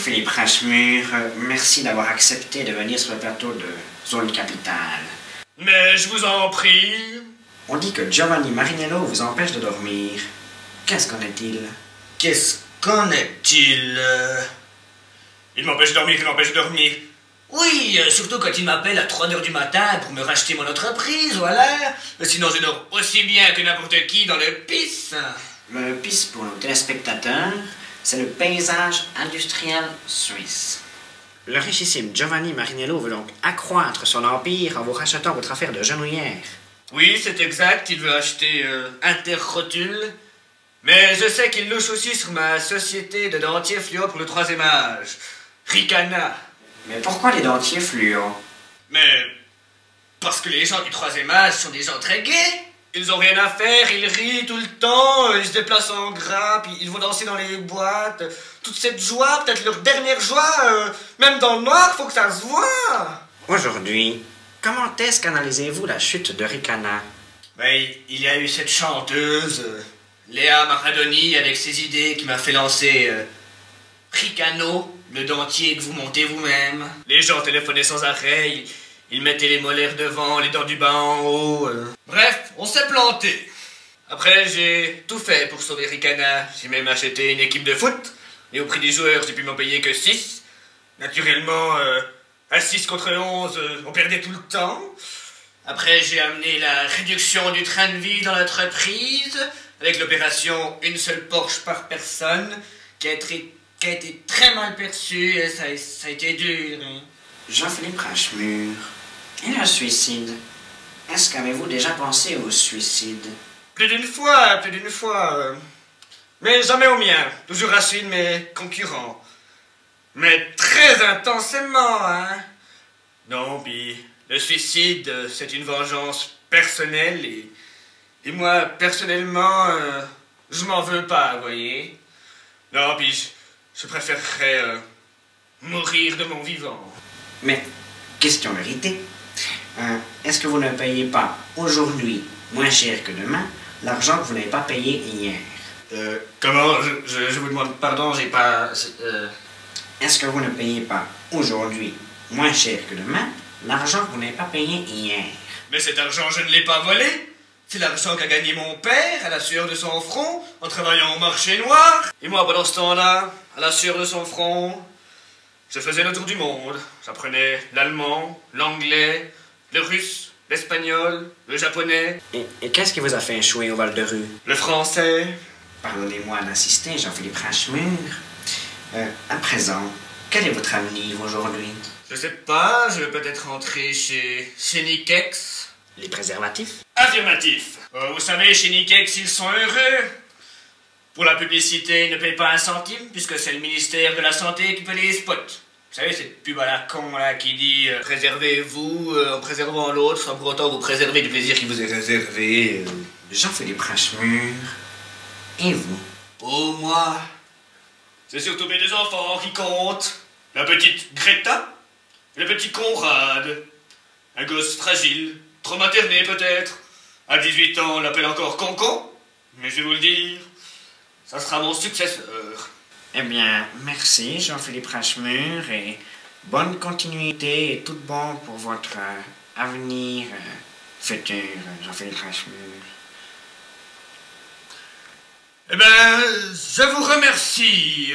Jean-Philippe Rachemur, merci d'avoir accepté de venir sur le plateau de Zone Capitale. Mais je vous en prie. On dit que Giovanni Marinello vous empêche de dormir. Qu'est-ce qu'en est-il? Qu'est-ce qu'en est-il? Il m'empêche de dormir, il m'empêche de dormir. Oui, surtout quand il m'appelle à 3 h du matin pour me racheter mon entreprise, voilà. Sinon je dors aussi bien que n'importe qui dans le pisse. Le PIS, pour nos téléspectateurs, c'est le paysage industriel suisse. Le richissime Giovanni Marinello veut donc accroître son empire en vous rachetant votre affaire de genouillère. Oui, c'est exact, il veut acheter Interrotule. Mais je sais qu'il louche aussi sur ma société de dentiers fluo pour le 3e âge. Ricana. Mais pourquoi les dentiers fluo? Mais parce que les gens du 3e âge sont des gens très gais. Ils ont rien à faire, ils rient tout le temps, ils se déplacent en grappe, ils vont danser dans les boîtes. Toute cette joie, peut-être leur dernière joie, même dans le noir, faut que ça se voie. Aujourd'hui, comment est-ce qu'analysez-vous la chute de Ricana? Ben, il y a eu cette chanteuse, Léa Maradoni, avec ses idées qui m'a fait lancer Ricano, le dentier que vous montez vous-même. Les gens téléphonaient sans arrêt, ils mettaient les molaires devant, les dents du bas en haut. Bref, on s'est planté. Après, j'ai tout fait pour sauver Ricana. J'ai même acheté une équipe de foot. Et au prix des joueurs, j'ai pu m'en payer que 6. Naturellement, à 6 contre 11, on perdait tout le temps. Après, j'ai amené la réduction du train de vie dans l'entreprise, avec l'opération une seule Porsche par personne, qui a été très mal perçue, et ça a été dur. Hein. Jean-Philippe Rachemur, et le suicide? Est-ce qu'avez-vous déjà pensé au suicide? Plus d'une fois, plus d'une fois. Mais jamais au mien, toujours à celui de mes concurrents. Mais très intensément, hein. Non, puis le suicide, c'est une vengeance personnelle, et moi, personnellement, je m'en veux pas, vous voyez. Non, puis je préférerais mourir de mon vivant. Mais, question méritée, est-ce que vous ne payez pas aujourd'hui moins cher que demain l'argent que vous n'avez pas payé hier? Comment? Je vous demande pardon, j'ai pas... Est-ce que vous ne payez pas aujourd'hui moins cher que demain l'argent que vous n'avez pas payé hier? Mais cet argent, je ne l'ai pas volé. C'est l'argent qu'a gagné mon père à la sueur de son front en travaillant au marché noir. Et moi, pendant ce temps-là, à la sueur de son front, je faisais le tour du monde. J'apprenais l'allemand, l'anglais, le russe, l'espagnol, le japonais. Et qu'est-ce qui vous a fait échouer au Val-de-Rue? Le français. Pardonnez-moi d'insister, Jean-Philippe Rachemur. À présent, quel est votre avenir aujourd'hui? Je sais pas, je vais peut-être rentrer chez Nikex. Les préservatifs? Affirmatif. Vous savez, chez Nikex, ils sont heureux. Pour la publicité, ils ne payent pas un centime, puisque c'est le ministère de la Santé qui paie les spots. Vous savez, cette pub à la con là qui dit préservez-vous en préservant l'autre, sans pour autant vous préserver du plaisir qui vous est réservé. Jean-Philippe Rachemur, et vous? Oh, moi, c'est surtout mes 2 enfants qui comptent. La petite Greta et le petit Conrad. Un gosse fragile, trop materné peut-être. À 18 ans, on l'appelle encore Concon. Mais je vais vous le dire, ça sera mon successeur. Eh bien, merci Jean-Philippe Rachemur et bonne continuité et tout bon pour votre avenir futur, Jean-Philippe Rachemur. Eh ben, je vous remercie.